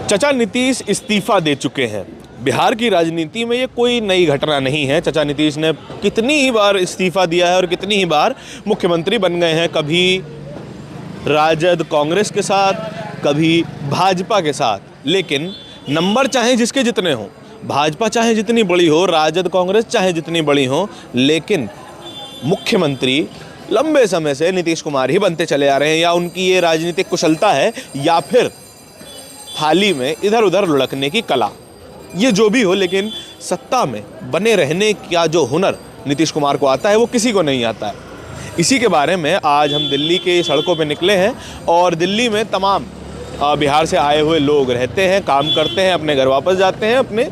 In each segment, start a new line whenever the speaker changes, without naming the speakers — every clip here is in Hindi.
चचा नीतीश इस्तीफा दे चुके हैं। बिहार की राजनीति में ये कोई नई घटना नहीं है। चचा नीतीश ने कितनी ही बार इस्तीफा दिया है और कितनी ही बार मुख्यमंत्री बन गए हैं, कभी राजद कांग्रेस के साथ, कभी भाजपा के साथ। लेकिन नंबर चाहे जिसके जितने हों, भाजपा चाहे जितनी बड़ी हो, राजद कांग्रेस चाहे जितनी बड़ी हो, लेकिन मुख्यमंत्री लंबे समय से नीतीश कुमार ही बनते चले आ रहे हैं। या उनकी ये राजनीतिक कुशलता है या फिर थाली में इधर उधर लुढ़कने की कला, ये जो भी हो, लेकिन सत्ता में बने रहने का जो हुनर नीतीश कुमार को आता है वो किसी को नहीं आता है। इसी के बारे में आज हम दिल्ली के सड़कों पे निकले हैं और दिल्ली में तमाम बिहार से आए हुए लोग रहते हैं, काम करते हैं, अपने घर वापस जाते हैं, अपने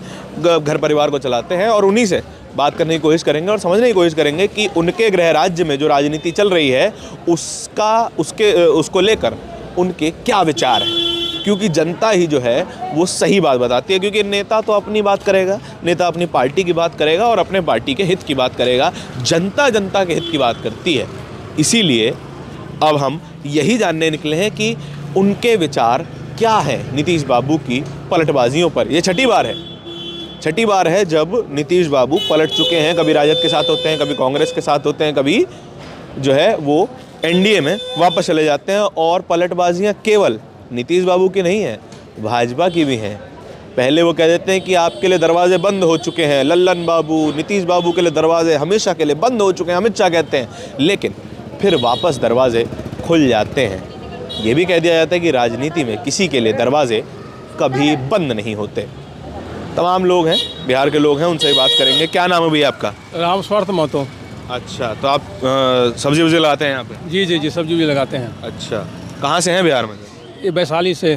घर परिवार को चलाते हैं, और उन्हीं से बात करने की कोशिश करेंगे और समझने की कोशिश करेंगे कि उनके गृह राज्य में जो राजनीति चल रही है उसको लेकर उनके क्या विचार हैं। क्योंकि जनता ही जो है वो सही बात बताती है, क्योंकि नेता तो अपनी बात करेगा, नेता अपनी पार्टी की बात करेगा और अपने पार्टी के हित की बात करेगा। जनता जनता के हित की बात करती है। इसीलिए अब हम यही जानने निकले हैं कि उनके विचार क्या है नीतीश बाबू की पलटबाजियों पर। ये छठी बार है जब नीतीश बाबू पलट चुके हैं। कभी राजद के साथ होते हैं, कभी कांग्रेस के साथ होते हैं, कभी जो है वो एनडीए में वापस चले जाते हैं। और पलटबाजियाँ केवल नीतीश बाबू की नहीं है, भाजपा की भी हैं। पहले वो कह देते हैं कि आपके लिए दरवाजे बंद हो चुके हैं, लल्लन बाबू, नीतीश बाबू के लिए दरवाजे हमेशा के लिए बंद हो चुके हैं, अमित शाह कहते हैं, लेकिन फिर वापस दरवाजे खुल जाते हैं। ये भी कह दिया जाता है कि राजनीति में किसी के लिए दरवाजे कभी बंद नहीं होते। तमाम लोग हैं, बिहार के लोग हैं, उनसे ही बात करेंगे। क्या नाम है भैया आपका?
राम स्वार्थ महतो।
अच्छा, तो आप सब्जी वब्जी लगाते हैं यहाँ पे?
जी, सब्जी भी लगाते हैं।
अच्छा, कहाँ से हैं बिहार में?
ये वैशाली से।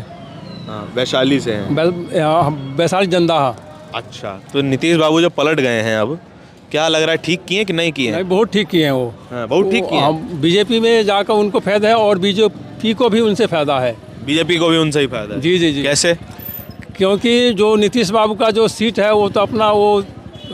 हाँ, वैशाली से हैं।
वैशाली जंदाहा।
अच्छा, तो नीतीश बाबू जो पलट गए हैं, अब क्या लग रहा है, ठीक किए कि नहीं किए?
नहीं, बहुत ठीक किए हैं वो।
हाँ, बहुत ठीक किए हैं।
बीजेपी में जाकर उनको फायदा है और बीजेपी को भी उनसे फायदा है।
बीजेपी को भी उनसे ही फायदा है?
जी।
कैसे?
क्योंकि जो नीतीश बाबू का जो सीट है वो तो अपना वो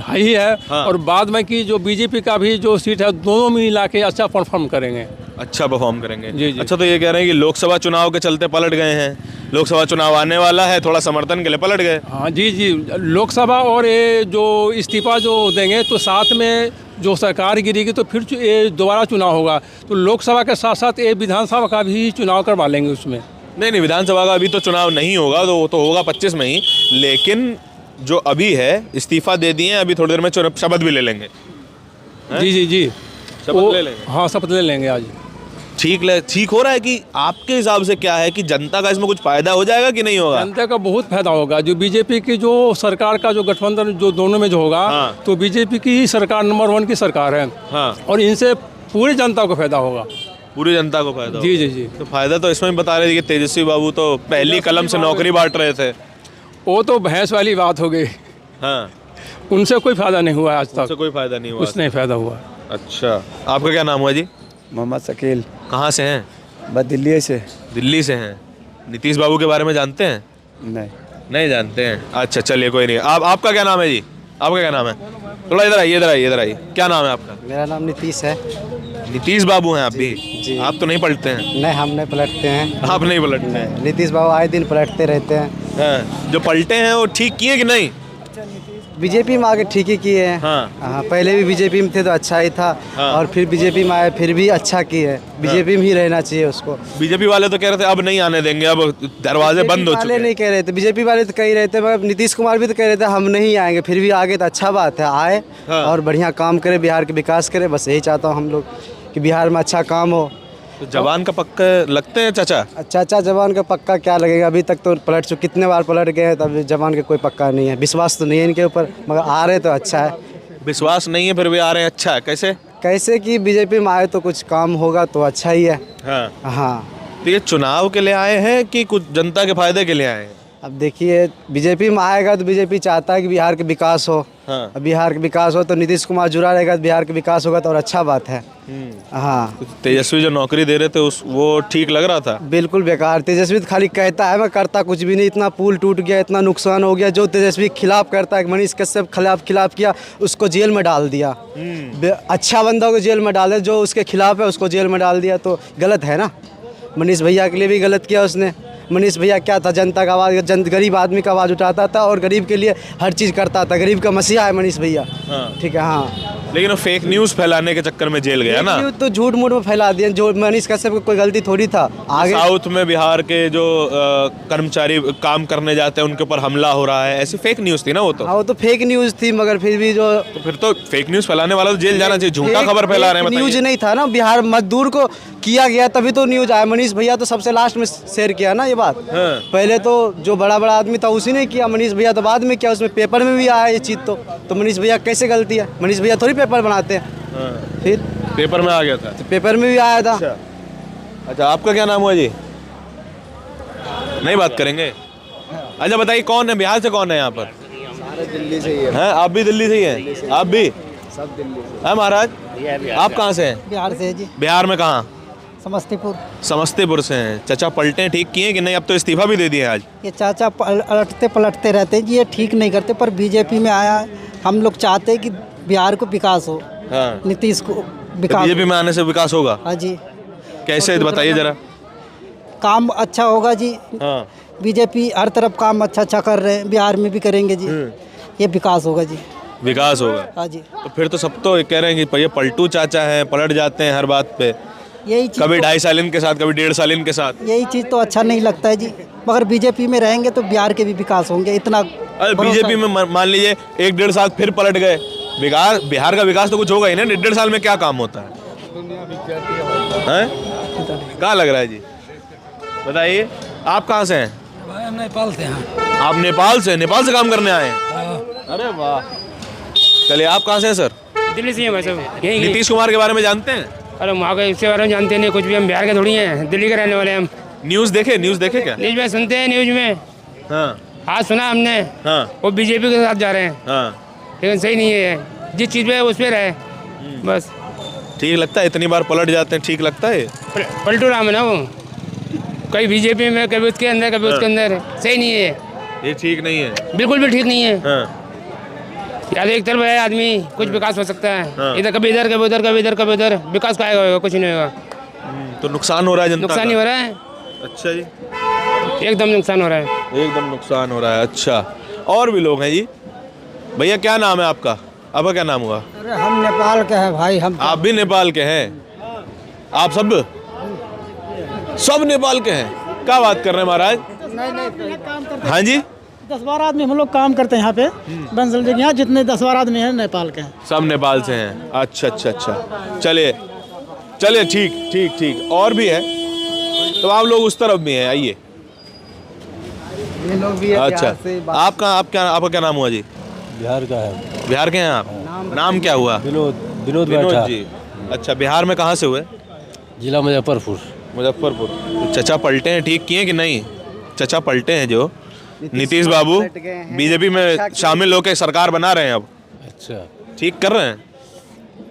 ही है।
हाँ।
और बाद में की जो बीजेपी का भी जो सीट है, दोनों मिला के अच्छा परफॉर्म करेंगे।
अच्छा परफॉर्म करेंगे।
जी।
अच्छा, तो ये कह रहे हैं कि लोकसभा चुनाव के चलते पलट गए हैं, लोकसभा चुनाव आने वाला है, थोड़ा समर्थन के लिए पलट गए।
हाँ जी, लोकसभा और ये जो इस्तीफा जो देंगे तो साथ में जो सरकार गिरेगी तो फिर ये दोबारा चुनाव होगा, तो लोकसभा के साथ साथ ये विधानसभा का भी चुनाव करवा लेंगे उसमें।
नहीं, विधानसभा का अभी तो चुनाव नहीं होगा, तो वो तो होगा 25 में ही। लेकिन जो अभी है, इस्तीफा दे दिए, अभी थोड़ी देर में शपथ भी ले लेंगे।
जी,
शपथ ले लेंगे।
हाँ, शपथ ले लेंगे आज।
ठीक हो रहा है कि आपके हिसाब से क्या है कि जनता का इसमें कुछ फायदा हो जाएगा कि नहीं होगा?
जनता का बहुत फायदा होगा। जो बीजेपी की जो सरकार का जो गठबंधन जो दोनों में जो होगा,
हाँ।
तो बीजेपी की ही सरकार नंबर 1 की सरकार है।
हाँ।
और इनसे पूरी जनता को फायदा होगा।
पूरी जनता को फायदा?
जी।
तो फायदा तो इसमें बता रहे थे कि तेजस्वी बाबू तो पहली कलम से नौकरी बांट रहे थे।
वो तो भैंस वाली बात हो गई।
हाँ,
उनसे कोई फायदा नहीं हुआ आज तक।
उससे कोई फायदा नहीं हुआ?
कुछ नहीं फायदा हुआ।
अच्छा, आपका क्या नाम हुआ जी?
मोहम्मद शकील।
कहाँ से हैं?
बस दिल्ली से।
दिल्ली से हैं। नीतीश बाबू के बारे में जानते हैं? नहीं जानते हैं। अच्छा, चलिए कोई नहीं। आपका क्या नाम है जी? आपका क्या नाम है? थोड़ा इधर आइए। क्या नाम है आपका?
मेरा नाम नीतीश है।
नीतीश बाबू हैं आप भी?
जी।
आप तो नहीं पलटते हैं?
नहीं, हम नहीं पलटते हैं।
आप नहीं पलटते हैं?
नीतीश बाबू आए दिन पलटते रहते हैं।
हाँ, जो पलटे हैं वो ठीक किए कि नहीं?
बीजेपी में आके ठीक ही किए हैं।
हाँ।
पहले भी बीजेपी में थे तो अच्छा ही था।
हाँ।
और फिर बीजेपी में आए फिर भी अच्छा किए। बीजेपी में ही रहना चाहिए उसको।
बीजेपी वाले तो कह रहे थे अब नहीं आने देंगे, अब दरवाजे बंद हो चुके हैं।
नहीं कह रहे थे, बीजेपी वाले तो कह रहे थे, मगर नीतीश कुमार भी तो कह रहे थे हम नहीं आएंगे। फिर भी आगे तो अच्छा बात है, आए।
हाँ।
और बढ़िया काम करे, बिहार के विकास करे। बस यही चाहता हूँ हम लोग कि बिहार में अच्छा काम हो।
तो जवान का पक्का लगते हैं चाचा?
चाचा जवान का पक्का क्या लगेगा? अभी तक तो पलट चुके, कितने बार पलट गए हैं, तब जवान का कोई पक्का नहीं है। विश्वास तो नहीं है इनके ऊपर, मगर आ रहे तो अच्छा है।
विश्वास नहीं है फिर भी आ रहे हैं, अच्छा है। कैसे
कि बीजेपी में आए तो कुछ काम होगा तो अच्छा ही है।
हाँ। तो ये चुनाव के लिए आए हैं कि कुछ जनता के फायदे के लिए आए हैं?
अब देखिए, बीजेपी में आएगा तो बीजेपी चाहता है कि बिहार का विकास हो।
हाँ।
अब बिहार का विकास हो तो नीतीश कुमार जुड़ा रहेगा तो बिहार का विकास होगा तो और अच्छा बात है। हाँ।
तो तेजस्वी जो नौकरी दे रहे थे वो ठीक लग रहा था?
बिल्कुल बेकार। तेजस्वी तो खाली कहता है, मैं करता कुछ भी नहीं। इतना पुल टूट गया, इतना नुकसान हो गया। जो तेजस्वी खिलाफ करता है, मनीष कश्यप खिलाफ किया, उसको जेल में डाल दिया। अच्छा बंदा को जेल में डाले, जो उसके खिलाफ है उसको जेल में डाल दिया, तो गलत है ना। मनीष भैया के लिए भी गलत किया उसने। मनीष भैया क्या था, जनता का आवाज़, गरीब आदमी का आवाज़ उठाता था और गरीब के लिए हर चीज़ करता था। गरीब का मसीहा है मनीष भैया।
हाँ।
ठीक है। हाँ,
लेकिन वो फेक न्यूज़ फैलाने के चक्कर में जेल गया ना।
न्यूज़ तो झूठ मूठ में फैला दिया, जो मनीष कश्यप को कोई गलती थोड़ी था। आगे
साउथ में बिहार के जो कर्मचारी काम करने जाते हैं उनके ऊपर हमला हो रहा है, ऐसी फेक न्यूज़ थी ना वो तो।
हाँ, वो तो फेक न्यूज़ थी, मगर फिर भी जो
तो फिर तो फेक न्यूज़ फैलाने वाला तो जेल जाना चाहिए, झूठा खबर फैला रहे हैं।
न्यूज़
बताइए।
नहीं था ना, बिहार मजदूर को किया गया तभी तो न्यूज़ आया। मनीष भैया तो सबसे लास्ट में शेयर किया ना ये बात।
हाँ।
पहले तो जो बड़ा बड़ा आदमी था उसी ने किया, मनीष भैया तो बाद में किया, उसमें पेपर में भी आया ये चीज़। तो मनीष भैया कैसे गलती है? मनीष भैया थोड़ी पेपर बनाते हैं।
हाँ।
फिर
पेपर में आ गया था।
तो पेपर में भी आया था।
अच्छा, आपका क्या नाम हुआ जी? नहीं बात करेंगे। अच्छा बताइए, कौन है बिहार से, कौन है यहाँ पर?
सारे दिल्ली से ही है।
हैं, आप भी दिल्ली से ही हैं? आप भी?
सब दिल्ली से।
है महाराज, आप कहाँ से हैं?
बिहार से है जी,
बिहार में कहाँ?
समस्तीपुर।
समस्तीपुर से हैं। चाचा पलटे ठीक किए कि नहीं? अब तो इस्तीफा भी दे दिए आज।
ये चाचा पलटते पलटते रहते हैं जी, ये ठीक नहीं करते, पर बीजेपी में आया। हम लोग चाहते हैं कि बिहार को विकास हो,
हाँ।
नीतीश को विकास।
बीजेपी में आने से विकास होगा?
हाँ जी,
कैसे बताइए जरा।
काम अच्छा होगा जी।
हाँ।
बीजेपी हर तरफ काम अच्छा कर रहे हैं, बिहार में भी करेंगे जी। ये विकास होगा जी।
विकास होगा।
हाँ जी,
तो फिर तो सब तो कह रहे हैं कि ये पलटू चाचा हैं, पलट जाते हैं हर बात पे,
यही चीज़
कभी
तो,
2.5 साल इनके साथ, कभी 1.5 साल इनके साथ।
यही चीज़ तो अच्छा नहीं लगता है जी। मगर बीजेपी में रहेंगे तो बिहार के भी विकास होंगे, इतना
अरे
भरोसा
बीजेपी
है।
में मान लीजिए 1-1.5 साल फिर पलट गए, बिहार का विकास तो कुछ होगा ही ना। 1.5 साल में क्या काम होता है? कहाँ लग रहा है जी? बताइए, आप कहाँ से हैं?
नेपाल से हैं।
आप नेपाल से काम करने आए हैं? अरे वाह। चलिए, आप कहाँ से हैं सर?
दिल्ली से हैं भाई साहब, यहीं की।
नीतीश कुमार के बारे में जानते हैं?
अरे वहाँ के इसके बारे में जानते नहीं कुछ भी, हम बिहार के थोड़ी हैं, दिल्ली के रहने वाले हैं हम।
न्यूज़ देखे क्या?
न्यूज में सुनते हैं, न्यूज में
हाँ
आज सुना हमने,
हाँ
वो बीजेपी के साथ जा रहे हैं,
हाँ।
लेकिन सही नहीं है। जिस चीज़ पे है उस पर रहे बस।
ठीक लगता है? इतनी बार पलट जाते हैं, ठीक लगता है?
पलटू राम है ना वो, कभी बीजेपी में, कभी उसके अंदर, कभी उसके अंदर। सही नहीं है,
ये ठीक नहीं है।
बिल्कुल भी ठीक नहीं है।
हाँ।
या तो एक तरफ है आदमी, कुछ विकास हो सकता है,
हाँ।
इधर कभी इधर, कभी उधर, कभी इधर, कभी उधर, विकास का होगा? कुछ नहीं होगा।
तो नुकसान हो रहा है जनता
नुकसान ही
का?
हो रहा है,
अच्छा जी,
एकदम नुकसान हो रहा है।
एकदम नुकसान हो रहा है। अच्छा, और भी लोग हैं जी। भैया क्या नाम है आपका? आपका क्या नाम हुआ?
अरे हम नेपाल के हैं भाई, हम
आप भी नेपाल के हैं? आप सब नेपाल के हैं? क्या बात कर रहे हैं महाराज? हाँ जी,
10-12 आदमी हम लोग काम करते हैं यहाँ पे बंसल जगह। यहाँ जितने 10-12 आदमी हैं नेपाल के हैं।
सब नेपाल से हैं। अच्छा। चलिए ठीक। और भी है तो आप लोग उस तरफ भी हैं, आइए।
ये लोग भी है
अच्छा,
बिहार से।
आपका क्या नाम हुआ जी?
बिहार का है।
बिहार के हैं आप? नाम क्या हुआ?
विनोद
विनोद
बैठा।
जी। अच्छा, बिहार में कहाँ से हुए?
जिला मुजफ्फरपुर।
मुजफ्फरपुर। चचा पलटे हैं, ठीक किए कि नहीं? चचा पलटे हैं जो नीतीश बाबू
पलट गए हैं।
बीजेपी में शामिल होकर सरकार बना रहे हैं, अब
अच्छा,
ठीक कर रहे हैं?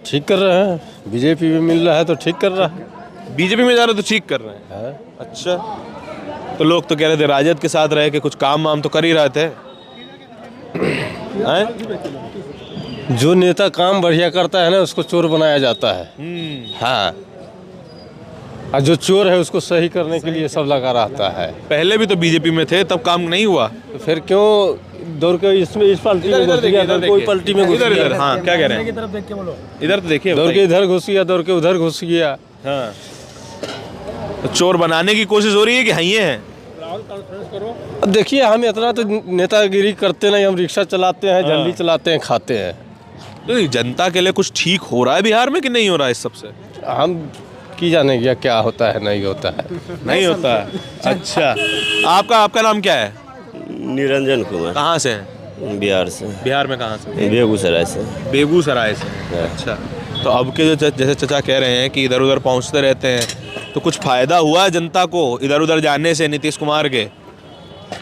ठीक कर रहे हैं। बीजेपी में मिल रहा है तो ठीक कर रहा है।
बीजेपी में जा रहे तो ठीक कर रहे हैं।
है?
अच्छा, तो लोग तो कह रहे थे राजद के साथ रह के कुछ काम वाम तो कर ही रहे थे। हैं?
जो नेता काम बढ़िया करता है ना उसको चोर बनाया जाता है। हाँ, और जो चोर है उसको सही करने के लिए सब लगा रहता है।
पहले भी तो बीजेपी में थे, तब काम नहीं हुआ।
तो फिर क्यों दौड़ के इसमें इस पार्टी में घुस गया, दौड़ के कोई पार्टी में घुस
इधर
गया।
हाँ, क्या कह रहे हैं? इधर तो देखिए,
दौड़ के इधर घुस गया, दौड़ के उधर घुस गया।
हाँ, तो चोर बनाने की कोशिश हो रही है कि हाँ ये हैं?
अब देखिए, हम इतना तो नेतागिरी करते नहीं, हम रिक्शा चलाते हैं, झंडी चलाते हैं, खाते हैं।
तो ये जनता के लिए कुछ ठीक हो रहा है बिहार में कि नहीं हो रहा है? इस सबसे
हम की जाने गया क्या होता है नहीं होता है।
नहीं होता है। अच्छा, आपका नाम क्या है?
निरंजन कुमार,
कहाँ से हैं?
बिहार से।
बिहार में कहाँ से?
बेगूसराय से।
बेगूसराय से। अच्छा, तो अब के जो जैसे चचा कह रहे हैं कि इधर उधर पहुंचते रहते हैं, तो कुछ फायदा हुआ है जनता को इधर उधर जाने से नीतीश कुमार के,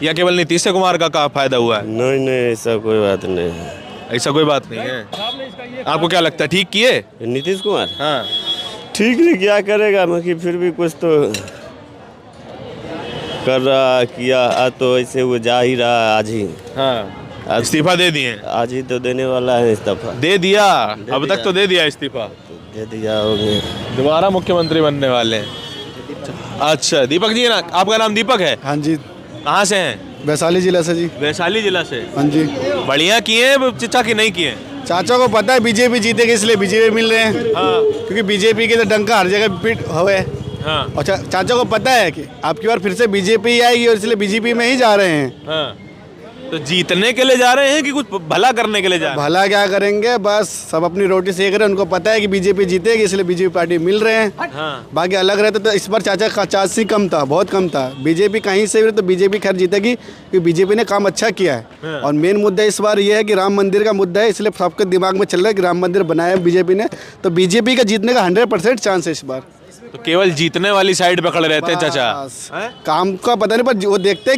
या केवल नीतीश कुमार का फायदा हुआ है?
नहीं, ऐसा कोई बात नहीं है।
ऐसा कोई बात नहीं है। आपको क्या लगता है, ठीक किए?
नीतीश कुमार
हाँ,
ठीक नहीं क्या करेगा, मगर फिर भी कुछ तो कर रहा किया। आज तो ऐसे वो जा ही रहा, आज ही।
हाँ, इस्तीफा दे दिए?
आज ही तो देने वाला है इस्तीफा।
दे दिया? अब तक तो दे दिया इस्तीफा।
दे दिया, हो गया।
दोबारा मुख्यमंत्री बनने वाले हैं। अच्छा, दीपक जी है ना, आपका नाम दीपक है?
हाँ जी,
कहाँ से हैं?
वैशाली जिला से जी।
वैशाली जिला से।
हाँ जी,
बढ़िया किए हैं चाचा कि नहीं किए?
चाचा को पता है बीजेपी जीतेगी इसलिए बीजेपी मिल रहे हैं।
हाँ
क्योंकि बीजेपी के तो डंका हर जगह पीट हुए।
हाँ
और चाचा को पता है कि आपकी बार फिर से बीजेपी आएगी और इसलिए बीजेपी में ही जा रहे हैं।
हाँ। तो जीतने के लिए जा रहे हैं कि कुछ भला करने के लिए जा रहे हैं?
भला क्या करेंगे, बस सब अपनी रोटी सेक रहे हैं। उनको पता है कि बीजेपी जीतेगी इसलिए बीजेपी पार्टी मिल रहे हैं।
हाँ।
बाकी अलग रहते तो इस बार चाचा का चांस कम था, बहुत कम था। बीजेपी कहीं से भी तो बीजेपी खैर जीतेगी क्योंकि बीजेपी ने काम अच्छा किया है।
हाँ।
और मेन मुद्दा इस बार ये है कि राम मंदिर का मुद्दा है, इसलिए सबके दिमाग में चल रहा है कि राम मंदिर बनाया बीजेपी ने, तो बीजेपी का जीतने का 100% चांस है इस बार।
तो केवल जीतने वाली साइड पे खड़े रहते हैं चाचा।
बस। काम का पता नहीं, पर वो देखते,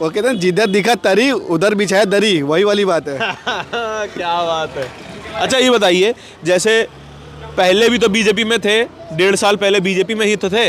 वो कहते हैं जिधर दिखा तरी उधर बिछाया दरी, वही वाली बात है।
क्या बात है। अच्छा ये बताइए, जैसे पहले भी तो बीजेपी में थे, 1.5 साल पहले बीजेपी में ही तो थे,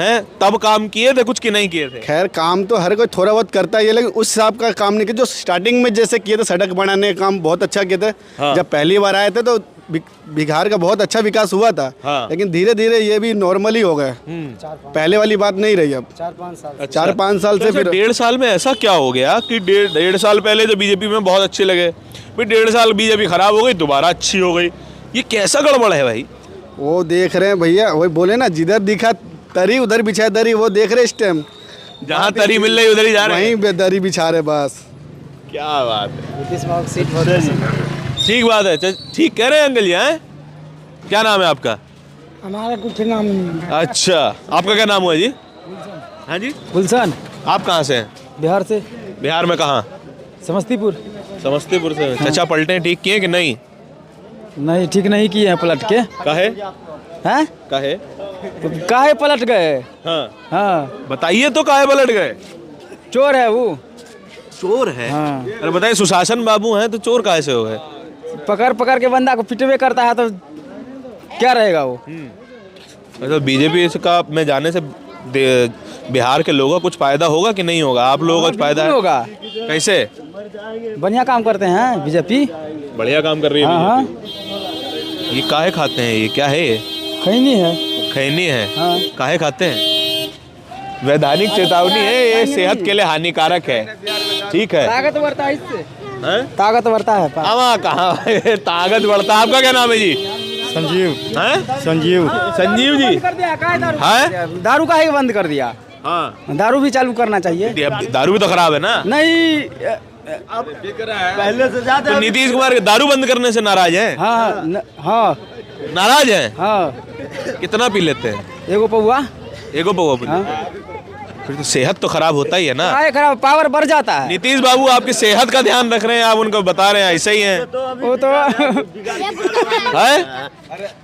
हैं? तब काम किए थे कुछ कि नहीं किए थे?
खैर काम तो हर कोई थोड़ा बहुत करता है, लेकिन उस हिसाब का काम नहीं किया जो स्टार्टिंग में जैसे किए थे। सड़क बनाने का काम बहुत अच्छा किए थे।
हाँ।
जब पहली बार आए थे तो बिहार का बहुत अच्छा विकास हुआ था।
हाँ।
लेकिन धीरे धीरे ये भी नॉर्मली हो गए, पहले वाली बात नहीं रही। अब 4-5 साल से फिर
1.5 साल में ऐसा क्या हो गया कि 1.5 साल पहले तो बीजेपी में बहुत अच्छे लगे, फिर 1.5 साल बीजेपी खराब हो गई, दोबारा अच्छी हो गई? ये कैसा गड़बड़ है भाई?
वो देख रहे हैं भैया, वही बोले ना, जिधर दिखा तरी उधर बिछाया दरी। वो देख रहे इस टाइम
जहाँ तरी मिल रही उधर ही जा रहे हैं।
वहीं दरी बिछा रहे बस।
क्या बात है, ठीक बात है। ठीक कह रहे हैं अंकल जी, हैं? क्या नाम है आपका?
हमारा कुछ नाम नहीं।
अच्छा, आपका क्या नाम हुआ जी? हाँ जी,
गुलशन,
आप कहाँ से हैं?
बिहार से।
बिहार में कहाँ?
समस्तीपुर।
समस्तीपुर से। चाचा पलटे ठीक किए कि नहीं?
नहीं, ठीक नहीं किए हैं, पलट के।
काहे?
हैं?
काहे?
काहे पलट गए?
हाँ
हाँ,
बताइए तो, काहे पलट गए?
चोर है वो।
चोर है?
हाँ।
अरे बताइए, सुशासन बाबू हैं तो चोर काहे से हो गए?
पकड़ पकड़ के बंदा को पिटवे करता है तो क्या रहेगा वो।
मतलब बीजेपी का में जाने से बिहार के लोगों को कुछ फायदा होगा कि नहीं होगा? आप लोगों को कुछ फायदा
होगा।
कैसे?
बढ़िया काम करते हैं बीजेपी।
बढ़िया काम कर रही है
हाँ,
बीजेपी। ये काहे खाते हैं? ये क्या है? ये
खैनी है।
खैनी है?
हाँ।
काहे खाते हैं? वैधानिक चेतावनी है, ये सेहत के लिए हानिकारक है। ठीक है।
ताकत बढ़ता है इससे।
हैं?
ताकत बढ़ता है।
कहाँ ताकत बढ़ता है? आपका क्या नाम है जी?
संजीव।
हैं?
संजीव।
संजीव जी
कर दिया दारू।
हैं?
दारू का ही बंद कर दिया।
हाँ,
दारू भी चालू करना चाहिए।
अब दारू भी तो खराब है ना?
नहीं,
पहले से ज्यादा। तो नीतीश कुमार दारू बंद करने से नाराज हैं?
हाँ हाँ
नाराज हैं?
हाँ।
कितना पी लेते हैं?
एगो पौवा।
एगो पौवा पी लेते हैं? फिर तो सेहत तो खराब होता ही है ना?
काहे खराब, पावर बढ़ जाता है।
नीतीश बाबू आपकी सेहत का ध्यान रख रहे हैं, आप उनको बता रहे हैं ऐसे ही हैं।
वो तो
है?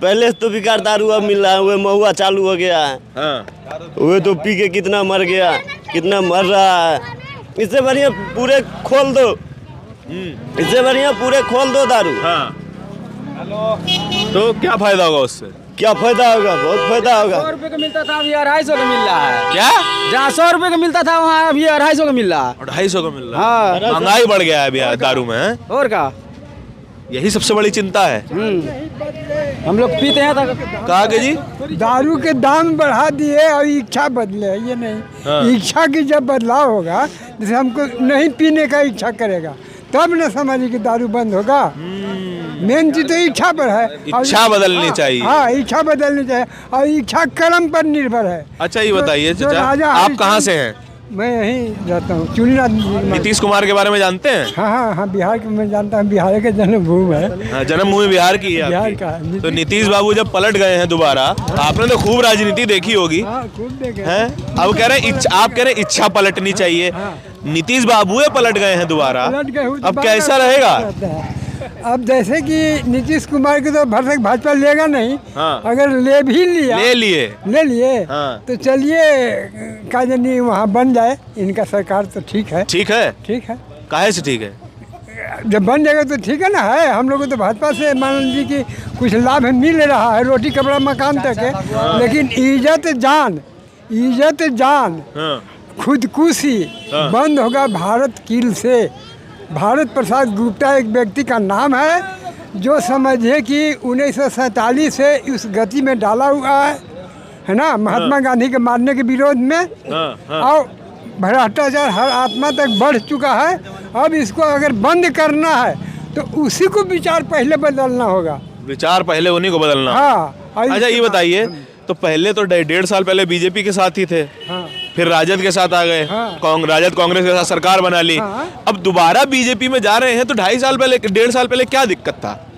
पहले तो बेकार दारू अब मिल रहा है, वो महुआ चालू हो गया है।
हाँ।
वो तो पी के कितना मर गया, कितना मर रहा है। इससे बढ़िया पूरे खोल दो, इससे बढ़िया पूरे खोल दो दारू।
हाँ। तो क्या फायदा होगा उससे?
क्या फायदा होगा? बहुत फायदा होगा।
100 रुपए का मिलता था, अभी 250 का मिल रहा है।
क्या?
जहाँ 100 रुपए का मिलता था वहाँ अभी 250 का मिल रहा है।
250 का मिल रहा है?
हाँ।
महंगाई बढ़ गया है अभी दारू में, हैं?
और का
यही सबसे बड़ी चिंता है।
हम लोग पीते हैं तो
कहा के जी?
दारू के दाम बढ़ा दिए और इच्छा बदले, ये नहीं।
हाँ।
इच्छा की जब बदलाव होगा, जैसे हमको नहीं पीने का इच्छा करेगा तब न समझिए कि दारू बंद होगा। मेन चीज तो इच्छा पर है।
इच्छा बदलनी चाहिए।
हाँ, इच्छा बदलनी चाहिए और इच्छा कर्म पर निर्भर है।
अच्छा ये बताइए
जो
चाचा,
राजा
आप कहाँ से हैं?
मैं यहीं रहता हूँ, चुनीनाथ।
नीतीश कुमार के बारे में जानते हैं?
हाँ हाँ हाँ, बिहार के मैं जानता हूँ, बिहार के जन्मभूमि है।
हाँ, जन्मभूमि बिहार की है
बिहार
आपकी।
का है।
तो नीतीश बाबू जब पलट गए हैं दोबारा, आपने तो खूब राजनीति देखी होगी,
हाँ, खूब देखे
हैं? अब कह रहे हैं आप कह रहे हैं इच्छा पलटनी चाहिए। नीतीश बाबू पलट गए हैं दोबारा,
पलट गए हुए तो
अब
बात
कैसा
करते
रहेगा?
रहते हैं। अब जैसे कि नीतीश कुमार को तो भरसक भाजपा लेगा नहीं।
हाँ।
अगर ले भी लिया, ले लिए
हाँ।
तो चलिए का जानी वहाँ बन जाए इनका सरकार तो ठीक है।
ठीक है?
ठीक है,
काहे से ठीक है?
जब बन जाएगा तो ठीक है ना। है हम लोग को तो भाजपा से मान लीजिए कि कुछ लाभ मिल रहा है, रोटी कपड़ा मकान तक है। लेकिन इज्जत जान
हाँ।
खुदकुशी बंद होगा भारत कील से। भारत प्रसाद गुप्ता एक व्यक्ति का नाम है जो समझिए कि 1947 से उस गति में डाला हुआ है। है ना, महात्मा गांधी के मारने के विरोध में। और भ्रष्टाचार हर आत्मा तक बढ़ चुका है। अब इसको अगर बंद करना है तो उसी को विचार पहले बदलना होगा।
विचार पहले उन्हीं को बदलना।
हाँ।
अच्छा ये बताइए, तो पहले तो 1.5 साल पहले बीजेपी के साथ ही थे,
हाँ।
फिर राजद के साथ आ गए,
हाँ।
राजद कांग्रेस के साथ सरकार बना ली,
हाँ।
अब दोबारा बीजेपी में जा रहे हैं, तो 2.5 साल पहले 1.5 साल पहले क्या दिक्कत था?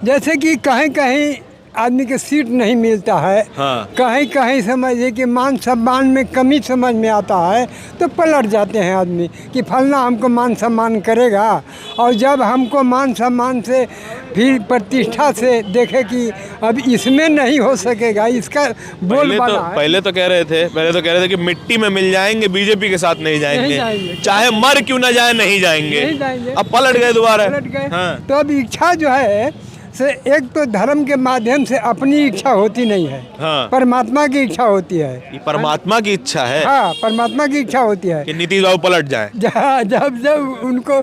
जैसे कि कहीं कहीं आदमी के सीट नहीं मिलता है,
हाँ।
कहीं कहीं समझिए कि मान सम्मान में कमी समझ में आता है तो पलट जाते हैं आदमी कि फलना हमको मान सम्मान करेगा। और जब हमको मान सम्मान से फिर प्रतिष्ठा से देखे कि अब इसमें नहीं हो सकेगा, इसका बोल बना है।
पहले तो कह रहे थे कि मिट्टी में मिल जाएंगे, बीजेपी के साथ नहीं जाएंगे, चाहे मर क्यों ना जाए नहीं जाएंगे। अब पलट गए दोबारा। हाँ।
तो अब इच्छा जो है से एक तो धर्म के माध्यम से अपनी इच्छा होती नहीं है,
हाँ।
परमात्मा की इच्छा होती है।
ये परमात्मा की इच्छा है।
हाँ, परमात्मा की इच्छा होती है
कि नीतीश बाबू पलट जाए।
जब जब उनको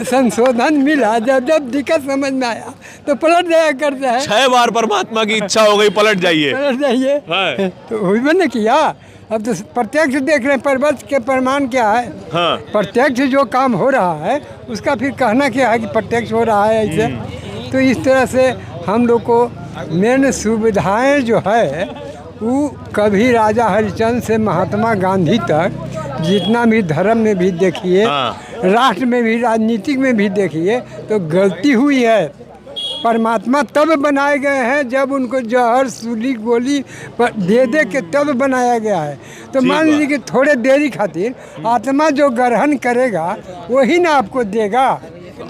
संशोधन मिला, जब जब दिक्कत समझ में आया तो पलट जाया करता है।
6 बार परमात्मा की इच्छा हो गई, पलट जाइए।
पलट जाइए।
हाँ।
तो वही मैंने किया। अब तो प्रत्यक्ष देख रहे हैं, परवश के प्रमाण क्या है।
हाँ।
प्रत्यक्ष जो काम हो रहा है उसका फिर कहना क्या है कि प्रत्यक्ष हो रहा है ऐसे। तो इस तरह से हम लोग को मेन सुविधाएं जो है वो कभी राजा हरिश्चंद्र से महात्मा गांधी तक जितना भी धर्म में भी देखिए,
हाँ।
राष्ट्र में भी, राजनीतिक में भी देखिए तो गलती हुई है। परमात्मा तब बनाए गए हैं जब उनको जहर सूली गोली दे के तब बनाया गया है। तो मान लीजिए कि थोड़े देरी खातिर आत्मा जो ग्रहण करेगा वही ना आपको देगा।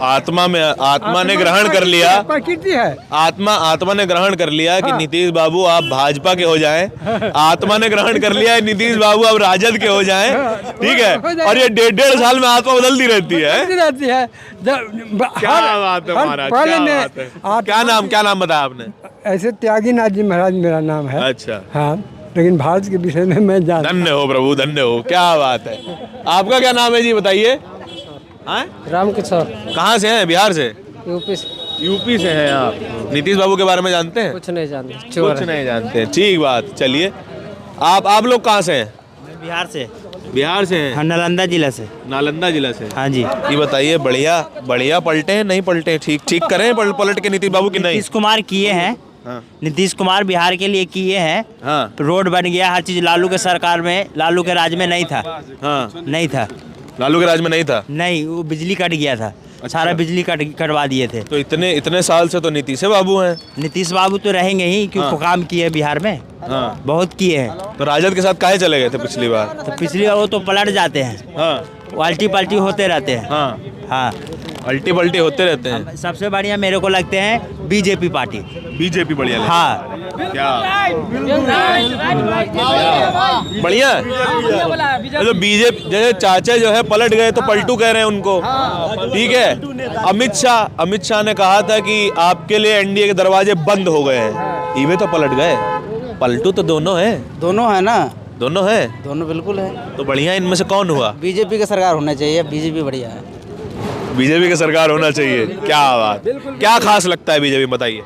आत्मा ने ग्रहण कर लिया,
प्रकृति है।
आत्मा ने ग्रहण कर लिया कि
हाँ।
नीतीश बाबू आप भाजपा के हो जाएं। आत्मा ने ग्रहण कर लिया नीतीश बाबू अब राजद के हो जाएं। ठीक है। और ये 1.5 साल में आत्मा बदलती रहती है।
क्या
बात है महाराज, क्या बात है। क्या नाम बताया आपने?
ऐसे त्यागीनाथ जी महाराज मेरा नाम है।
अच्छा।
हाँ, लेकिन भारत के विषय में मैं जानता।
धन्य हो प्रभु, धन्य हो। क्या बात है। आपका क्या नाम है जी, बताइए?
रामकिशोर।
कहाँ से हैं? बिहार से?
यूपी
से हैं आप। नीतीश बाबू के बारे में जानते हैं?
कुछ नहीं जानते,
कुछ नहीं जानते। ठीक बात। चलिए, आप लोग कहाँ से हैं? बिहार से हैं।
हाँ, नालंदा जिला से।
नालंदा जिला से।
हाँ जी।
ये बताइए, बढ़िया पलटे हैं नहीं पलटे? ठीक करें पलट के नीतीश बाबू की नहीं?
नीतीश कुमार किए हैं।
हाँ।
नीतीश कुमार बिहार के लिए किए हैं।
हाँ।
रोड बन गया, हर चीज। लालू के सरकार में, लालू के राज में नहीं था।
हाँ।
नहीं था,
लालू के राज में नहीं था।
नहीं, वो बिजली कट गया था। सारा बिजली कटवा दिए थे।
तो इतने साल से तो नीतीश बाबू हैं।
नीतीश बाबू तो रहेंगे ही, क्योंकि काम किए बिहार में।
हाँ।
बहुत किए हैं।
तो राजद के साथ काहे चले गए थे पिछली बार?
तो पिछली बार वो तो पलट जाते हैं।
हाँ।
अल्टी पल्टी होते रहते हैं।
हाँ।
हाँ,
अल्टी पल्टी होते रहते हैं।
सबसे बढ़िया मेरे को लगते हैं बीजेपी पार्टी।
बीजेपी बढ़िया लगती है।
हाँ,
क्या बढ़िया है। तो बीजेपी जैसे चाचा जो है पलट गए तो पलटू कह रहे हैं उनको। ठीक है। अमित शाह ने कहा था कि आपके लिए एनडीए के दरवाजे बंद हो गए हैं, ये तो पलट गए। पलटू तो दोनों है
ना,
दोनों है।
दोनों बिल्कुल है।
तो बढ़िया, इनमें से कौन हुआ?
बीजेपी की सरकार होना चाहिए, बीजेपी बढ़िया है।
बीजेपी की सरकार होना चाहिए। क्या बात, क्या खास लगता है बीजेपी, बताइए?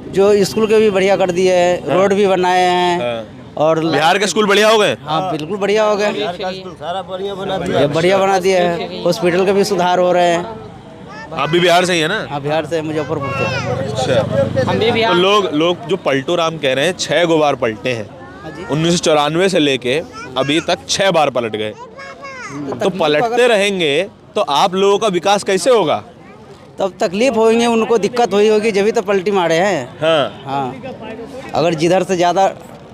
जो स्कूल के भी बढ़िया कर दिए है, रोड भी बनाए हैं। और
बिहार के स्कूल बढ़िया हो गए?
हाँ, बिल्कुल बढ़िया हो गए।
सारा बढ़िया
बना दिया है। हॉस्पिटल के भी सुधार हो रहे हैं।
आप भी बिहार से ही है ना?
हाँ, बिहार से, मुजफ्फरपुर से।
अच्छा।
हम भी बिहार।
तो लोग जो पलटू राम कह रहे हैं 6 गो बार पलटे हैं। 1994 से लेके अभी तक 6 बार पलट गए। तो पलटते रहेंगे तो आप लोगों का विकास कैसे होगा?
तब तकलीफ होंगे, उनको दिक्कत हुई होगी, जब भी तो पलटी मारे हैं।
हाँ।
अगर जिधर से ज़्यादा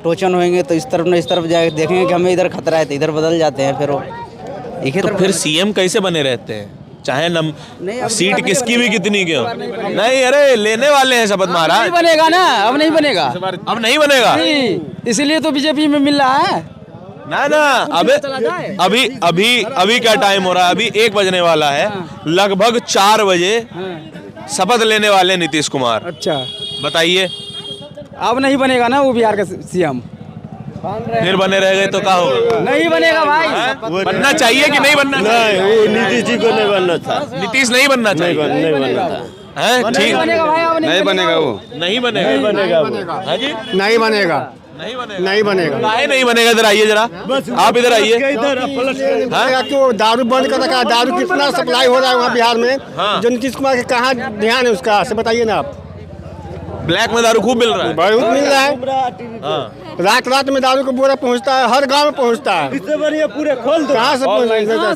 टोचन होंगे तो इस तरफ जाके देखेंगे कि हमें इधर खतरा है तो इधर बदल जाते हैं।
तो फिर सीएम कैसे बने रहते हैं? चाहे सीट किसकी भी कितनी क्यों नहीं? अरे लेने वाले हैं शपथ महाराज।
नहीं बनेगा ना, अब नहीं बनेगा।
अब नहीं बनेगा,
इसीलिए तो बीजेपी में मिल रहा है
ना। अभी क्या टाइम हो रहा है? अभी 1 बजने वाला है। लगभग 4 बजे शपथ लेने वाले नीतीश कुमार।
अच्छा,
बताइए।
अब नहीं बनेगा ना वो बिहार का सीएम।
फिर बने रह गए तो क्या होगा?
नहीं बनेगा भाई।
बनना चाहिए कि नहीं बनना चाहिए?
वो नीतीश जी को नहीं बनना था।
नीतीश नहीं बनना चाहिए।
नहीं बनना था।
है ठीक।
नहीं बनेगा भाई, अब
नहीं बनेगा। वो नहीं बनेगा।
नहीं बनेगा।
हाँ जी,
नहीं बनेगा। नहीं बनेगा।
काहे नहीं बनेगा? इधर आइए जरा, आप इधर आइए।
क्यों दारू बंद कर रखा है? दारू कितना सप्लाई हो रहा है वहाँ बिहार में? जो नीतीश कुमार के कहाँ ध्यान है उसका, से बताइए ना आप।
ब्लैक में दारू खूब मिल रहा है।
बहुत मिल रहा है, रात रात में दारू का बोरा पहुँचता है, हर गाँव में पहुँचता है।
इससे बढ़िया पूरे खोल दो।
कहाँ से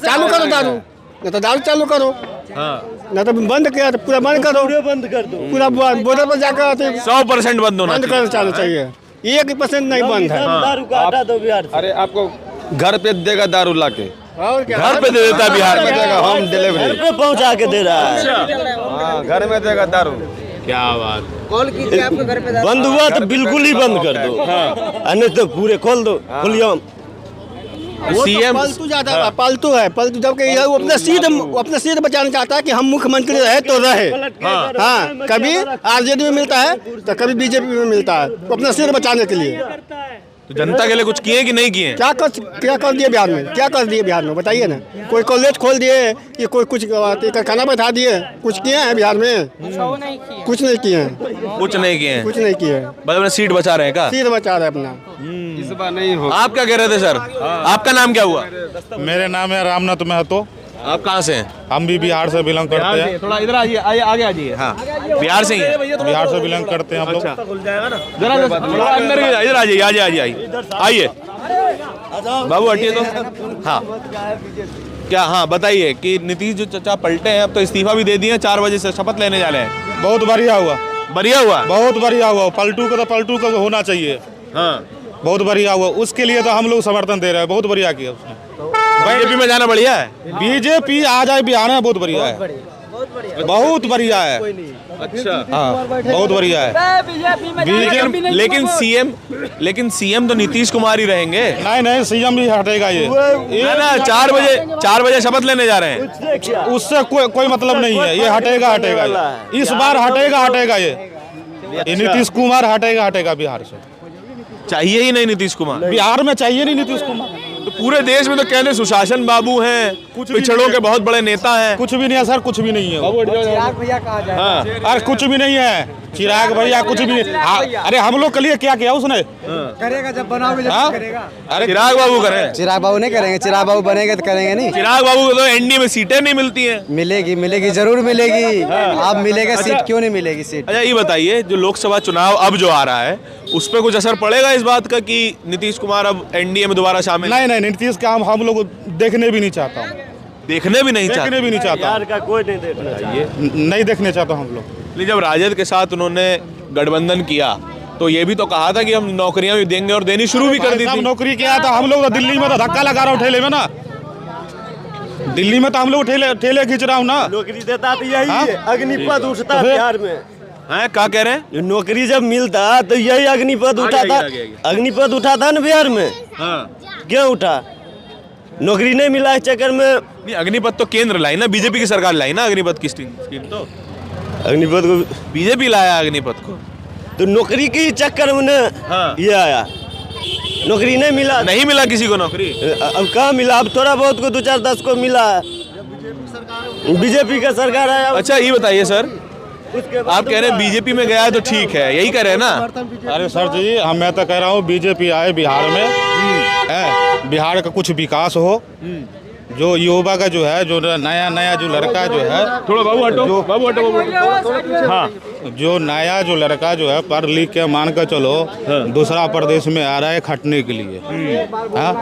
चालू करो दारू, नहीं तो दारू चालू करो, नहीं तो बंद किया तो पूरा बंद करो,
बंद कर दो।
पूरा बॉर्डर पर जाकर
100% बंद होना
बंद करना चालू चाहिए। 1% नहीं बंद है।
दारू का हटा दो बिहार से।
अरे आपको घर पे देगा दारू लाके,
और क्या?
घर पे दे देता है बिहार में।
देगा होम डिलीवरी।
घर पे पहुंचा के दे रहा है।
हाँ, घर में देगा दारू।
क्या बात।
बंद हुआ तो बिल्कुल ही बंद कर दो, नहीं तो पूरे खोल दो, खुलियम।
सीएम
पालतू ज्यादा है, पालतू है, पालतू। जबकि ये वो अपना सीट बचाना चाहता है कि हम मुख्यमंत्री रहे तो रहे। हाँ, कभी आरजेडी में मिलता है तो कभी बीजेपी में मिलता है, तो अपना सीट बचाने के लिए।
तो जनता के लिए कुछ किए कि नहीं किए?
क्या कर दिए बिहार में? क्या कर दिए बिहार में बताइए ना। कोई कॉलेज खोल दिए कि कोई कुछ कारखाना बैठा दिए? कुछ किए हैं बिहार में? कुछ नहीं किए हैं,
कुछ नहीं किए हैं।
कुछ नहीं किए।
बस अपने सीट बचा रहे हैं का?
सीट बचा रहे अपना।
इस बार नहीं हो।
आप क्या कह रहे थे सर? आपका नाम क्या हुआ?
मेरे नाम है रामनाथ महतो।
आप कहाँ से हैं?
हम भी बिहार से बिलोंग करते हैं।
थोड़ा इधर आइए, आगे आ जाइए। हाँ, बिहार से ही है।
बिहार से बिलोंग करते हैं हम लोग।
जरा थोड़ा अंदर इधर आ जाइए, आइए। बाबू हटिए तो। हाँ, क्या? हाँ बताइए कि नीतीश जो चाचा पलटे हैं, अब तो इस्तीफा भी दे दिए, 4 बजे से शपथ लेने जा रहे हैं।
बहुत बढ़िया हुआ,
बढ़िया हुआ,
बहुत बढ़िया हुआ। पलटू का होना चाहिए।
हाँ,
बहुत बढ़िया हुआ, उसके लिए तो हम लोग समर्थन दे रहे हैं। बहुत बढ़िया किया उसने।
बीजेपी में जाना बढ़िया है।
बीजेपी आ जाए बिहार में, बहुत बढ़िया है, बहुत बढ़िया है।
अच्छा,
हाँ, बहुत बढ़िया है।
लेकिन सीएम तो नीतीश कुमार ही रहेंगे।
नहीं, सीएम भी हटेगा ये
ना 4 बजे शपथ लेने जा रहे हैं।
उससे कोई मतलब नहीं है। ये हटेगा ये। इस बार हटेगा ये नीतीश कुमार हटेगा बिहार से।
चाहिए ही नहीं नीतीश कुमार
बिहार में, चाहिए नहीं नीतीश कुमार।
तो पूरे देश में तो कहते सुशासन बाबू हैं, पिछड़ों के बहुत बड़े नेता हैं।
कुछ भी नहीं है सर, कुछ भी नहीं है।
चिराग भैया कहा जाए।
हाँ,
अरे कुछ भी नहीं है चिराग भैया, कुछ भी नहीं। अरे हम लोग के लिए क्या किया उसने?
करेगा जब बनाओगे जब करेगा।
अरे
चिराग बाबू करें।
चिराग बाबू नहीं करेंगे, चिराग बाबू बनेंगे तो करेंगे नहीं।
चिराग बाबू को तो एनडीए में सीटें नहीं मिलती हैं।
मिलेगी जरूर मिलेगी। आप मिलेगा सीट, क्यों नहीं मिलेगी सीट?
अच्छा ये बताइए, जो लोकसभा चुनाव अब जो आ रहा है, उस पर कुछ असर पड़ेगा इस बात का कि नीतीश कुमार अब एनडीए में दोबारा शामिल?
नहीं, नीतीश का हम लोग देखने भी नहीं चाहता हूँ।
देखने भी नहीं चाहता।
बिहार का कोई नहीं देखना चाहिए।
नहीं देखने चाहता हम लोग।
लेकिन जब राजद के साथ उन्होंने गठबंधन किया तो ये भी तो कहा था कि हम नौकरियां भी देंगे, और देनी शुरू भी कर दी थी।
नौकरी किया था हम लोग तो दिल्ली में तो धक्का लगा रहा हूँ ठेले में ना। दिल्ली में तो हम लोग ठेले खींच रहा हूँ ना।
नौकरी देता तो यही है, अग्निपथ उठता बिहार में।
हैं, क्या कह रहे हैं?
नौकरी जब मिलता तो यही अग्निपथ उठा था। अग्निपथ उठा था ना बिहार में। क्यों उठा? नौकरी नहीं मिला इस चक्कर में।
नहीं, अग्निपथ तो केंद्र लाई ना, बीजेपी की सरकार लाई ना अग्निपथ की स्कीम तो।
अग्निपथ को
बीजेपी लाया अग्निपथ को।
तो नौकरी के चक्कर में ये आया। नौकरी नहीं मिला,
नहीं मिला किसी को नौकरी।
अब कहाँ मिला? अब थोड़ा बहुत को 2-4-10 को मिला। बीजेपी का सरकार आया।
अच्छा ये बताइए सर, आप कह रहे हैं बीजेपी में गया है तो ठीक है, यही कह रहे हैं ना?
अरे सर जी, मैं तो कह रहा हूँ बीजेपी आए बिहार में, बिहार का कुछ विकास हो। जो युवा का जो है, जो नया जो लड़का जो है,
थोड़ा बाबू हटो। हाँ,
जो नया जो लड़का जो है पढ़ लिख के मान कर चलो दूसरा प्रदेश में आ रहा है खटने के लिए। हाँ,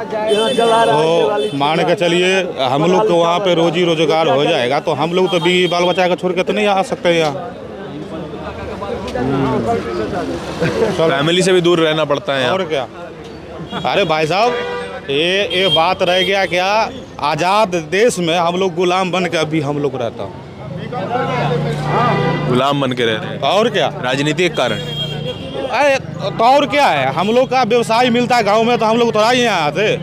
तो मान के चलिए हम लोग को वहाँ पे रोजी रोजगार हो जाएगा, तो हम लोग तो भी बाल बच्चा का छोड़ के तो नहीं आ सकते यहाँ।
फैमिली से भी दूर रहना पड़ता है।
और क्या? अरे भाई साहब, ये बात रह गया क्या? आज़ाद देश में हम लोग गुलाम बन के अभी हम लोग रहता हूँ।
गुलाम बन के रह रहे हैं।
और क्या?
राजनीतिक कारण।
अरे तो और क्या है? हम लोग का व्यवसाय मिलता है गांव में, तो हम लोग थोड़ा ही यहाँ आते।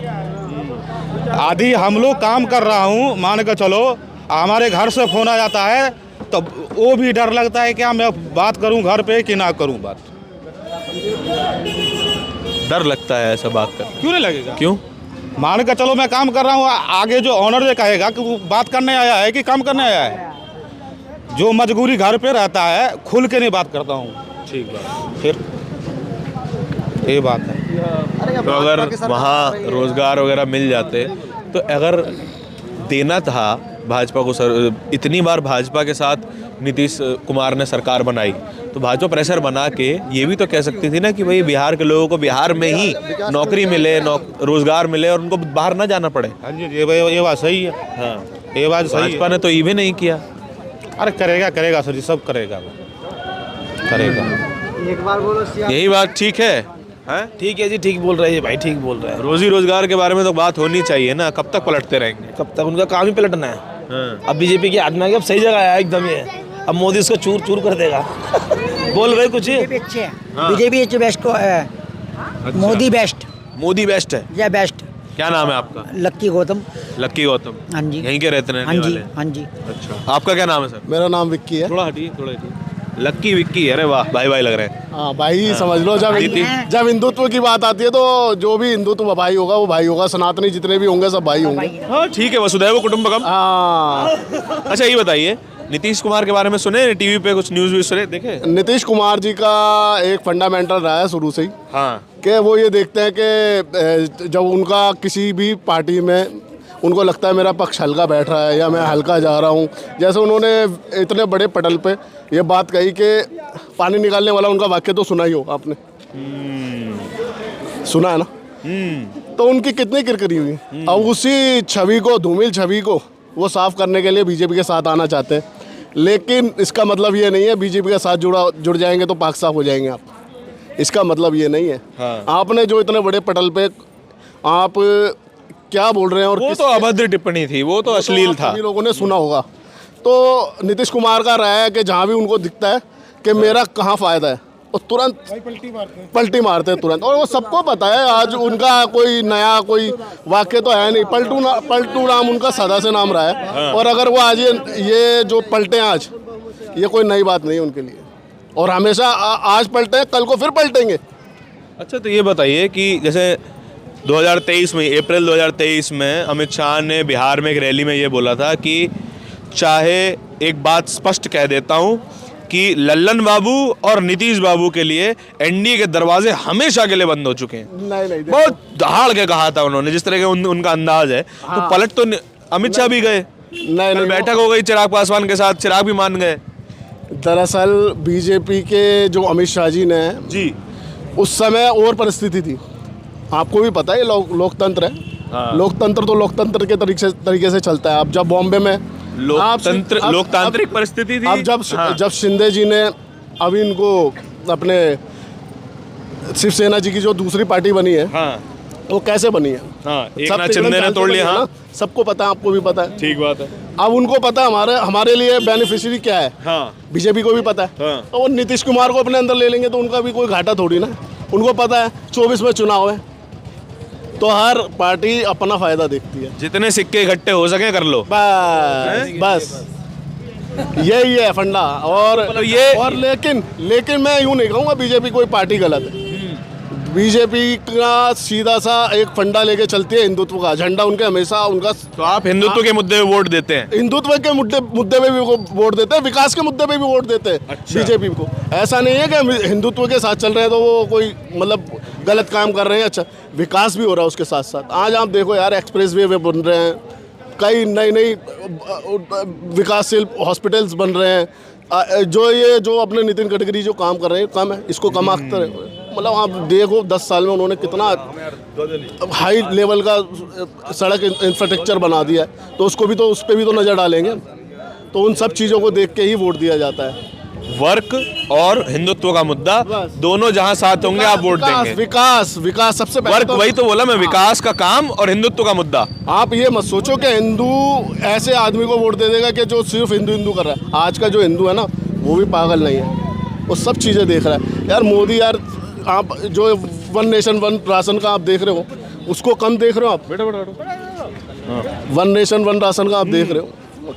आदि हम लोग काम कर रहा हूँ, मान के चलो हमारे घर से फोन आ जाता है तो वो भी डर लगता है क्या मैं बात करूँ घर पे कि ना करूँ बात।
डर लगता है ऐसा बात कर?
क्यों नहीं लगेगा?
क्यों?
मान के चलो मैं काम कर रहा हूँ, आगे जो ऑनर ये कहेगा कि वो बात करने आया है कि काम करने आया है। जो मजबूरी घर पे रहता है खुल के नहीं बात करता हूँ।
ठीक है।
फिर ये बात है।
तो अगर वहाँ रोजगार वगैरह मिल जाते, तो अगर देना था भाजपा को, इतनी बार भाजपा के साथ नीतीश कुमार ने सरकार बनाई, तो भाजपा प्रेशर बना के ये भी तो कह सकती थी ना कि भाई बिहार के लोगों को बिहार में ही नौकरी मिले, रोजगार मिले और उनको बाहर ना जाना पड़े।
हाँ जी, ये बात सही है।
हाँ,
ये बात सही
भाजपा ने तो ये भी नहीं किया।
अरे करेगा सर जी, सब करेगा।
एक बार बोलो
यही बात ठीक है। हैं?
ठीक है जी, ठीक बोल रहे हैं भाई, ठीक बोल रहे हैं।
रोजी रोजगार के बारे में तो बात होनी चाहिए ना, कब तक पलटते रहेंगे?
कब तक उनका काम ही पलटना है।
हाँ।
अब बीजेपी के हाथ में आ गया, अब सही जगह आया एकदम ये। अब मोदी इसको चूर चूर कर देगा। बोल रहे कुछ
बीजेपी बेस्ट को है। मोदी बेस्ट।
मोदी बेस्ट है
या बेस्ट।
क्या नाम है आपका?
लक्की गौतम।
लक्की गौतम।
हाँ जी।
यहीं के रहते हैं?
हाँ जी, हाँ जी।
अच्छा, आपका क्या नाम है सर?
मेरा नाम विक्की है।
थोड़ा हटिए। लक्की विक्की, अरे वाह, भाई भाई लग रहे हैं।
हाँ भाई, समझ लो,
नीतीश-
जब हिंदुत्व की बात आती है तो जो भी हिंदुत्व भाई होगा वो भाई होगा, सनातनी जितने भी होंगे सब भाई होंगे।
हाँ ठीक है, वसुधैव कुटुंबकम।
हाँ।
अच्छा ये बताइए, नीतीश कुमार के बारे में सुने? टीवी पे कुछ न्यूज़ भी सुने, देखे?
नीतीश कुमार जी का एक फंडामेंटल रहा है शुरू से ही,
हाँ,
कि वो ये देखते हैं कि जब उनका किसी भी पार्टी में उनको लगता है मेरा पक्ष हल्का बैठ रहा है या मैं हल्का जा रहा हूँ, जैसे उन्होंने इतने बड़े पटल पे ये बात कही कि पानी निकालने वाला उनका वाक्य तो सुना ही हो आपने। सुना है ना? तो उनकी कितनी किरकिरी हुई। अब उसी छवि को, धूमिल छवि को वो साफ करने के लिए बीजेपी के साथ आना चाहते हैं, लेकिन इसका मतलब ये नहीं है बीजेपी के साथ जुड़ जाएंगे तो पाक साफ हो जाएंगे आप। इसका मतलब ये नहीं है।
हाँ।
आपने जो इतने बड़े पटल पे आप क्या बोल रहे हैं, और
वो तो अभद्र टिप्पणी थी, वो तो अश्लील था।
सभी लोगों ने सुना होगा। तो नीतीश कुमार का राय है कि जहाँ भी उनको दिखता है कि मेरा कहाँ फ़ायदा है, वो तुरंत पलटी मारते हैं तुरंत। और वो सबको पता है, आज उनका कोई नया कोई वाक्य तो है नहीं। पलटू नाम उनका सदा से नाम रहा है। और अगर वो आज ये जो पलटे आज, ये कोई नई बात नहीं है उनके लिए, और हमेशा आज पलटे हैं, कल को फिर पलटेंगे।
अच्छा, तो ये बताइए कि जैसे 2023 में, अप्रैल 2023 में अमित शाह ने बिहार में एक रैली में ये बोला था कि चाहे एक बात स्पष्ट कह देता हूँ कि लल्लन बाबू और नीतीश बाबू के लिए एनडीए के दरवाजे हमेशा के लिए बंद हो चुके हैं।
नहीं,
बहुत दहाड़ के कहा था उन्होंने, जिस तरह के उनका अंदाज है। तो पलट तो अमित शाह भी गए,
नहीं,
बैठक हो गई चिराग पासवान के साथ, चिराग भी मान गए।
दरअसल बीजेपी के जो अमित शाह जी ने
जी,
उस समय और परिस्थिति थी, आपको भी पता है। लोकतंत्र है।
हाँ।
लोकतंत्र तो लोकतंत्र के तरीके से चलता है। अब जब बॉम्बे में
लोकतांत्रिक परिस्थिति थी।
अब जब शिंदे जी ने अब इनको अपने शिवसेना जी की जो दूसरी पार्टी बनी है,
हाँ,
वो कैसे बनी है?
हाँ, एक नाथ शिंदे ने तोड़ लिया। हाँ,
सबको पता है, आपको भी पता है।
ठीक बात है।
अब उनको पता है हमारे लिए बेनिफिशियरी क्या है।
हाँ,
बीजेपी को भी पता है।
हाँ।
तो वो नीतीश कुमार को अपने अंदर ले लेंगे तो उनका भी कोई घाटा थोड़ी ना। उनको पता है 24 में चुनाव है, तो हर पार्टी अपना फायदा देखती है।
जितने सिक्के इकट्ठे हो सके कर लो,
बस यही है फंडा। और
मतलब ये
और लेकिन मैं यूँ नहीं कहूँगा बीजेपी कोई पार्टी गलत है। बीजेपी का सीधा सा एक फंडा लेके चलती है हिंदुत्व का झंडा, उनके हमेशा उनका।
तो आप हिंदुत्व के मुद्दे पे वोट देते हैं?
हिंदुत्व के मुद्दे पे भी वोट देते हैं, विकास के मुद्दे पे भी वोट देते हैं।
अच्छा।
बीजेपी को ऐसा नहीं है कि हम हिंदुत्व के साथ चल रहे हैं तो वो कोई मतलब गलत काम कर रहे हैं। अच्छा, विकास भी हो रहा है उसके साथ साथ। आज आप देखो यार, एक्सप्रेस वे बन रहे हैं, कई नई विकासशील हॉस्पिटल्स बन रहे हैं। जो अपने नितिन गडकरी जो काम कर रहे हैं, कम है, इसको कम आखते रहे। मतलब आप देखो 10 साल में उन्होंने कितना हाई लेवल का सड़क इंफ्रास्ट्रक्चर बना दिया है, तो उसको भी तो उस पर भी तो नज़र डालेंगे। तो उन सब चीज़ों को देख के ही वोट दिया जाता है।
वर्क और हिंदुत्व का मुद्दा दोनों जहाँ साथ होंगे आप वोट देंगे।
विकास सबसे पहले
वर्क, वही तो बोला मैं, विकास का काम और हिंदुत्व का मुद्दा।
आप ये मत सोचो कि हिंदू ऐसे आदमी को वोट दे देगा कि जो सिर्फ हिंदू कर रहा है। आज का जो हिंदू है ना, वो भी पागल नहीं है, वो सब चीज़ें देख रहा है। यार मोदी, यार आप जो 1 नेशन 1 राशन का आप देख रहे हो, उसको कम देख रहे हो आप। 1 नेशन 1 राशन का आप देख रहे हो,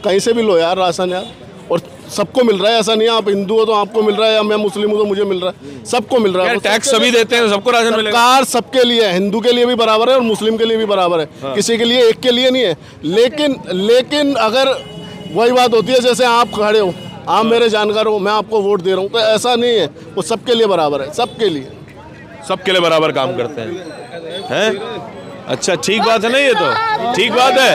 कहीं से भी लो यार राशन यार, और सबको मिल रहा है। ऐसा नहीं है आप हिंदू हो तो आपको मिल रहा है, या मैं मुस्लिम हूँ तो मुझे मिल रहा है, सबको मिल रहा है।
टैक्स सभी देते हैं, सबको राशन मिलेगा।
सरकार सबके लिए है, हिंदू के लिए भी बराबर है और मुस्लिम के लिए भी बराबर है। हाँ। किसी के लिए एक के लिए नहीं है। लेकिन अगर वही बात होती है जैसे आप खड़े हो, आप मेरे जानकार हो, मैं आपको वोट दे रहा हूँ, तो ऐसा नहीं है। वो सबके लिए बराबर है, सबके लिए।
सबके लिए बराबर काम करते हैं। अच्छा, ठीक बात है ना, ये तो ठीक बात है।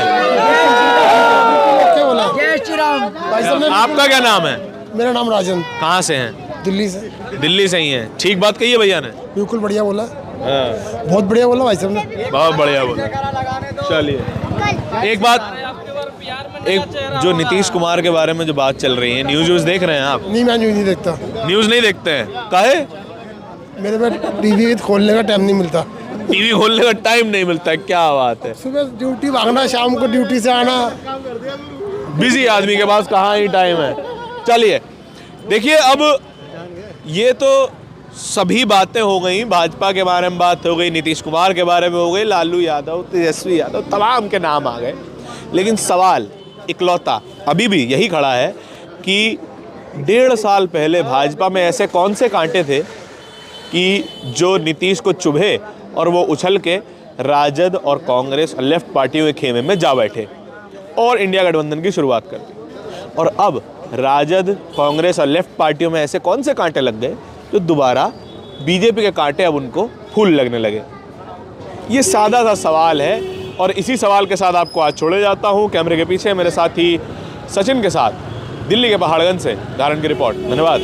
जय श्री राम। भाई साहब
आपका क्या नाम है?
मेरा नाम राजन।
कहाँ से हैं?
दिल्ली से।
दिल्ली से ही हैं। ठीक बात कही है भैया ने।
बिल्कुल बढ़िया बोला, बहुत बढ़िया बोला भाई साहब ने,
बहुत बढ़िया बोला। चलिए, एक बात, एक जो नीतीश कुमार के बारे में जो बात चल रही है, न्यूज़ देख रहे हैं आप?
नहीं, मैं न्यूज़ नहीं देखता।
न्यूज़ नहीं देखते हैं? काहे?
मेरे पास टीवी खोलने का टाइम नहीं मिलता।
टीवी खोलने का टाइम नहीं मिलता है? क्या बात है।
सुबह ड्यूटी भागना, शाम को ड्यूटी से आना,
बिजी आदमी के पास कहाँ ही टाइम है। चलिए, देखिए, अब ये तो सभी बातें हो गई, भाजपा के बारे में बात हो गई, नीतीश कुमार के बारे में हो गई, लालू यादव, तेजस्वी यादव, तमाम के नाम आ गए। लेकिन सवाल इकलौता अभी भी यही खड़ा है कि 1.5 साल पहले भाजपा में ऐसे कौन से कांटे थे कि जो नीतीश को चुभे और वो उछल के राजद और कांग्रेस और लेफ्ट पार्टियों के खेमे में जा बैठे और इंडिया गठबंधन की शुरुआत कर दी। और अब राजद, कांग्रेस और लेफ्ट पार्टियों में ऐसे कौन से कांटे लग गए जो दोबारा बीजेपी के कांटे अब उनको फूल लगने लगे। ये सादा सा सवाल है और इसी सवाल के साथ आपको आज छोड़े जाता हूँ। कैमरे के पीछे मेरे साथी सचिन के साथ दिल्ली के पहाड़गंज से धारण की रिपोर्ट। धन्यवाद।